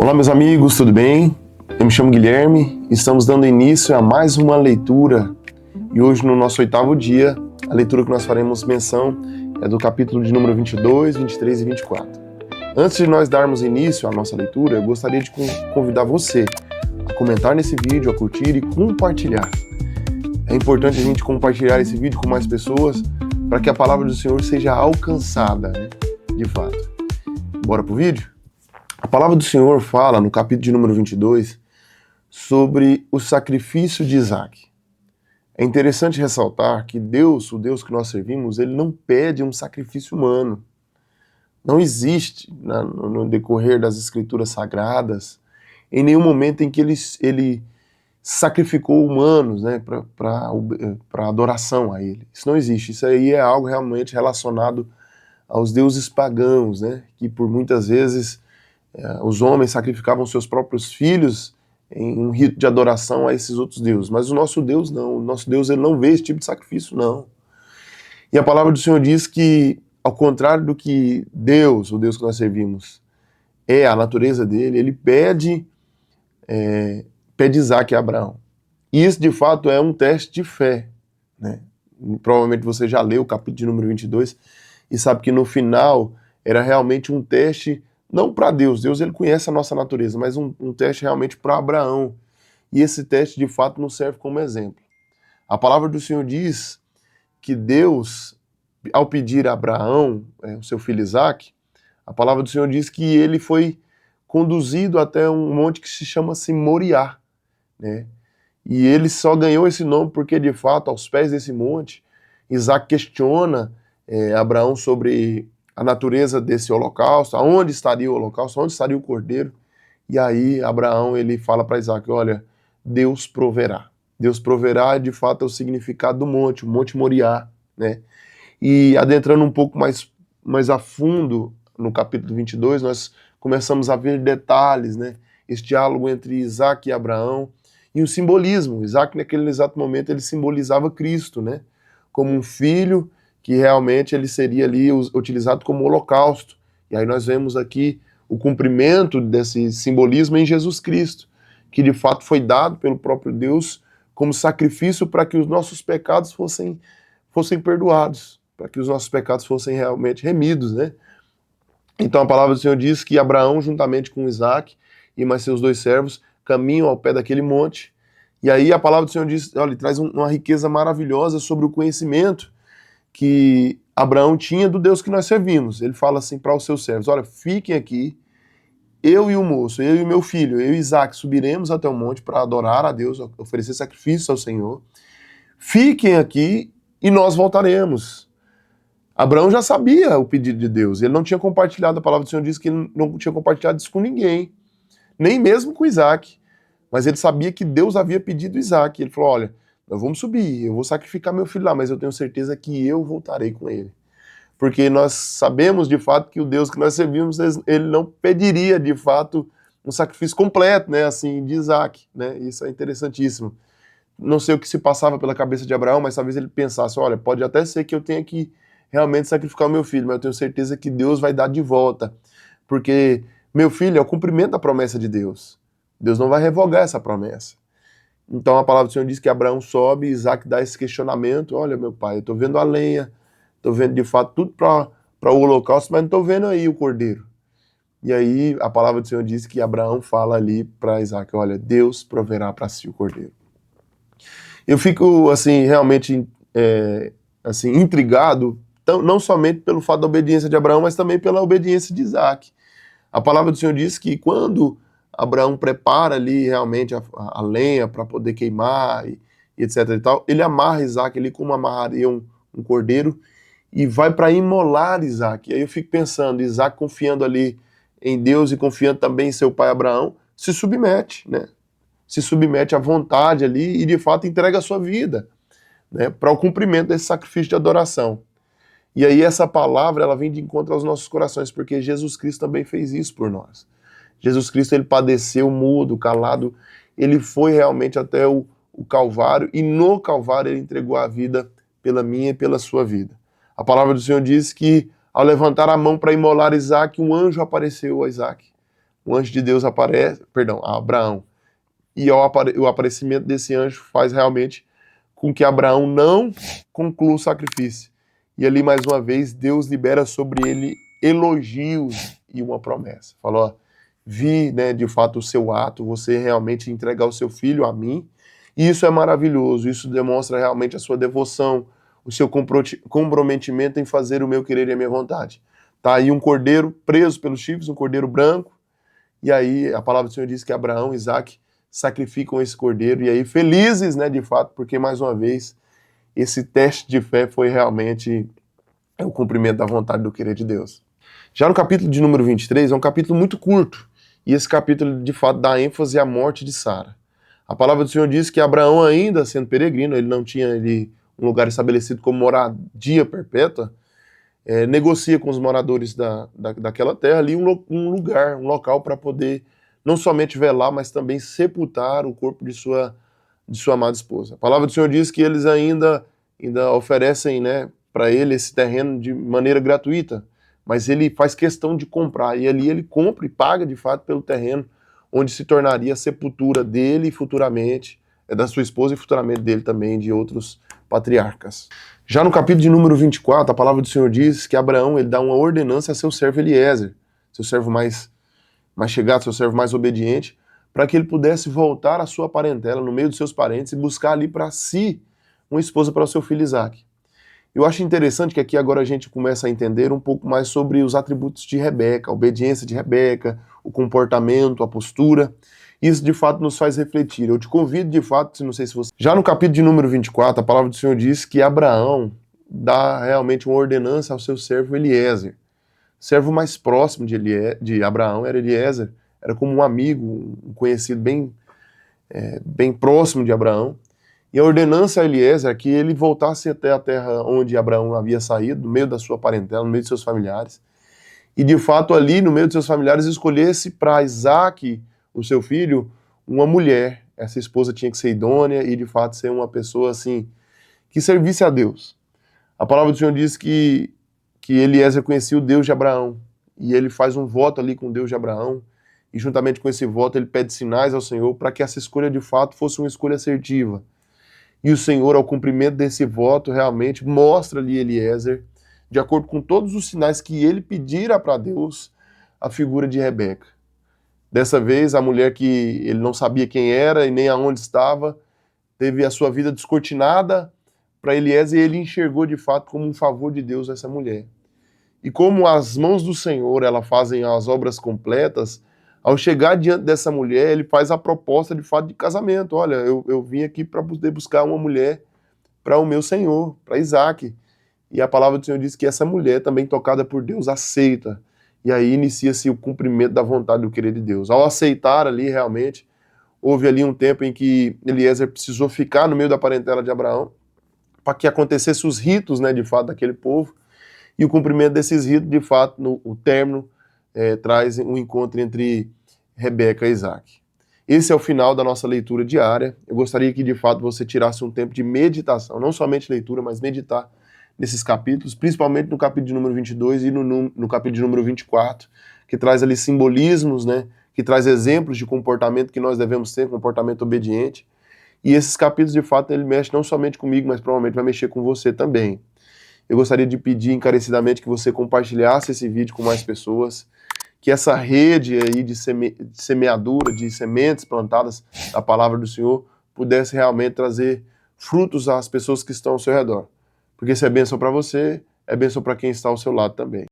Olá, meus amigos, tudo bem? Eu me chamo Guilherme, estamos dando início a mais uma leitura e hoje, no nosso 8º dia, a leitura que nós faremos menção é do capítulo de número 22, 23 e 24. Antes de nós darmos início à nossa leitura, eu gostaria de convidar você a comentar nesse vídeo, a curtir e compartilhar. É importante a gente compartilhar esse vídeo com mais pessoas para que a palavra do Senhor seja alcançada, de fato. Bora pro vídeo? A palavra do Senhor fala, no capítulo de número 22, sobre o sacrifício de Isaac. É interessante ressaltar que Deus, o Deus que nós servimos, ele não pede um sacrifício humano. Não existe, no decorrer das escrituras sagradas, em nenhum momento em que ele sacrificou humanos, para adoração a ele. Isso não existe. Isso aí é algo realmente relacionado aos deuses pagãos, que por muitas vezes os homens sacrificavam seus próprios filhos em um rito de adoração a esses outros deuses. Mas o nosso Deus não. O nosso Deus, ele não vê esse tipo de sacrifício, não. E a palavra do Senhor diz que, ao contrário do que Deus, o Deus que nós servimos, é a natureza dele, ele pede Isaac a Abraão. E isso, de fato, é um teste de fé. Provavelmente você já leu o capítulo de número 22 e sabe que no final era realmente um teste, não para Deus, Deus ele conhece a nossa natureza, mas um teste realmente para Abraão. E esse teste, de fato, nos serve como exemplo. A palavra do Senhor diz que Deus, ao pedir a Abraão, o seu filho Isaac, a palavra do Senhor diz que ele foi conduzido até um monte que se chama-se Moriá, E ele só ganhou esse nome porque, de fato, aos pés desse monte, Isaac questiona Abraão sobre a natureza desse holocausto, aonde estaria o holocausto, onde estaria o cordeiro. E aí Abraão ele fala para Isaac, olha, Deus proverá. Deus proverá, de fato, é o significado do monte, o Monte Moriá. E adentrando um pouco mais a fundo no capítulo 22, nós começamos a ver detalhes, esse diálogo entre Isaac e Abraão, e o simbolismo. Isaac, naquele exato momento, ele simbolizava Cristo, como um filho que realmente ele seria ali utilizado como holocausto. E aí nós vemos aqui o cumprimento desse simbolismo em Jesus Cristo, que de fato foi dado pelo próprio Deus como sacrifício para que os nossos pecados fossem perdoados, para que os nossos pecados fossem realmente remidos, Então a palavra do Senhor diz que Abraão, juntamente com Isaac e mais seus 2 servos, caminham ao pé daquele monte. E aí a palavra do Senhor diz, olha, traz uma riqueza maravilhosa sobre o conhecimento que Abraão tinha do Deus que nós servimos. Ele fala assim para os seus servos, olha, fiquem aqui, eu e o moço, eu e o meu filho, eu e Isaac, subiremos até o monte para adorar a Deus, oferecer sacrifícios ao Senhor. Fiquem aqui e nós voltaremos. Abraão já sabia o pedido de Deus, ele não tinha compartilhado, a palavra do Senhor diz que ele não tinha compartilhado isso com ninguém, nem mesmo com Isaac, mas ele sabia que Deus havia pedido Isaac. Ele falou, olha, nós vamos subir, eu vou sacrificar meu filho lá, mas eu tenho certeza que eu voltarei com ele. Porque nós sabemos de fato que o Deus que nós servimos, ele não pediria de fato um sacrifício completo, assim, de Isaac, Isso é interessantíssimo. Não sei o que se passava pela cabeça de Abraão, mas talvez ele pensasse, olha, pode até ser que eu tenha que realmente sacrificar o meu filho, mas eu tenho certeza que Deus vai dar de volta, porque meu filho é o cumprimento da promessa de Deus. Deus não vai revogar essa promessa. Então a palavra do Senhor diz que Abraão sobe e Isaac dá esse questionamento, olha meu pai, eu estou vendo a lenha, estou vendo de fato tudo para o holocausto, mas não estou vendo aí o cordeiro. E aí a palavra do Senhor diz que Abraão fala ali para Isaac, olha, Deus proverá para si o cordeiro. Eu fico assim realmente intrigado, não somente pelo fato da obediência de Abraão, mas também pela obediência de Isaac. A palavra do Senhor diz que quando Abraão prepara ali realmente a lenha para poder queimar e etc e tal, ele amarra Isaac ali como amarraria um cordeiro e vai para imolar Isaac. E aí eu fico pensando, Isaac confiando ali em Deus e confiando também em seu pai Abraão, se submete, Se submete à vontade ali e de fato entrega a sua vida, para o cumprimento desse sacrifício de adoração. E aí essa palavra, ela vem de encontro aos nossos corações, porque Jesus Cristo também fez isso por nós. Jesus Cristo, ele padeceu mudo, calado, ele foi realmente até o Calvário, e no Calvário ele entregou a vida pela minha e pela sua vida. A palavra do Senhor diz que, ao levantar a mão para imolar Isaac, um anjo apareceu a Isaac, o anjo de Deus aparece, perdão, a Abraão. E o aparecimento desse anjo faz realmente com que Abraão não conclua o sacrifício. E ali, mais uma vez, Deus libera sobre ele elogios e uma promessa. Falou, ó, vi, né, de fato o seu ato, você realmente entregar o seu filho a mim, e isso é maravilhoso, isso demonstra realmente a sua devoção, o seu comprometimento em fazer o meu querer e a minha vontade. Tá aí um cordeiro preso pelos chifres, um cordeiro branco, e aí a palavra do Senhor diz que Abraão e Isaac sacrificam esse cordeiro, e aí felizes, né, de fato, porque mais uma vez, esse teste de fé foi realmente o cumprimento da vontade do querer de Deus. Já no capítulo de número 23, é um capítulo muito curto, e esse capítulo, de fato, dá ênfase à morte de Sara. A palavra do Senhor diz que Abraão, ainda sendo peregrino, ele não tinha um lugar estabelecido como moradia perpétua, negocia com os moradores daquela terra ali um lugar, um local para poder não somente velar, mas também sepultar o corpo de sua amada esposa. A palavra do Senhor diz que eles ainda oferecem, né, para ele esse terreno de maneira gratuita, mas ele faz questão de comprar, e ali ele compra e paga de fato pelo terreno, onde se tornaria a sepultura dele e futuramente, da sua esposa e futuramente dele também, de outros patriarcas. Já no capítulo de número 24, a palavra do Senhor diz que Abraão ele dá uma ordenança a seu servo Eliezer, seu servo mais chegado, seu servo mais obediente, para que ele pudesse voltar à sua parentela, no meio dos seus parentes, e buscar ali para si uma esposa para o seu filho Isaac. Eu acho interessante que aqui agora a gente começa a entender um pouco mais sobre os atributos de Rebeca, a obediência de Rebeca, o comportamento, a postura. Isso de fato nos faz refletir. Eu te convido de fato, não sei se você... Já no capítulo de número 24, a palavra do Senhor diz que Abraão dá realmente uma ordenança ao seu servo Eliezer. O servo mais próximo de Abraão era Eliezer, era como um amigo, um conhecido bem próximo de Abraão. E a ordenança a Eliezer é que ele voltasse até a terra onde Abraão havia saído, no meio da sua parentela, no meio de seus familiares, e de fato ali, no meio de seus familiares, escolhesse para Isaac, o seu filho, uma mulher. Essa esposa tinha que ser idônea e de fato ser uma pessoa assim, que servisse a Deus. A palavra do Senhor diz que Eliezer conhecia o Deus de Abraão, e ele faz um voto ali com o Deus de Abraão, e juntamente com esse voto ele pede sinais ao Senhor para que essa escolha de fato fosse uma escolha assertiva. E o Senhor, ao cumprimento desse voto, realmente mostra ali Eliezer, de acordo com todos os sinais que ele pedira para Deus, a figura de Rebeca. Dessa vez, a mulher que ele não sabia quem era e nem aonde estava, teve a sua vida descortinada para Eliezer, e ele enxergou de fato como um favor de Deus essa mulher. E como as mãos do Senhor elas fazem as obras completas, ao chegar diante dessa mulher, ele faz a proposta de fato de casamento. Olha, eu vim aqui para poder buscar uma mulher para o meu Senhor, para Isaac. E a palavra do Senhor diz que essa mulher, também tocada por Deus, aceita. E aí inicia-se o cumprimento da vontade do querer de Deus. Ao aceitar ali, realmente, houve ali um tempo em que Eliezer precisou ficar no meio da parentela de Abraão, para que acontecessem os ritos, né, de fato, daquele povo. E o cumprimento desses ritos, de fato, o término, traz um encontro entre Rebeca e Isaac. Esse é o final da nossa leitura diária. Eu gostaria que, de fato, você tirasse um tempo de meditação, não somente leitura, mas meditar nesses capítulos, principalmente no capítulo de número 22 e no capítulo de número 24, que traz ali simbolismos, né, que traz exemplos de comportamento que nós devemos ter, comportamento obediente. E esses capítulos, de fato, ele mexe não somente comigo, mas provavelmente vai mexer com você também. Eu gostaria de pedir encarecidamente que você compartilhasse esse vídeo com mais pessoas, que essa rede aí de semeadura, de sementes plantadas da palavra do Senhor, pudesse realmente trazer frutos às pessoas que estão ao seu redor. Porque se é bênção para você, é bênção para quem está ao seu lado também.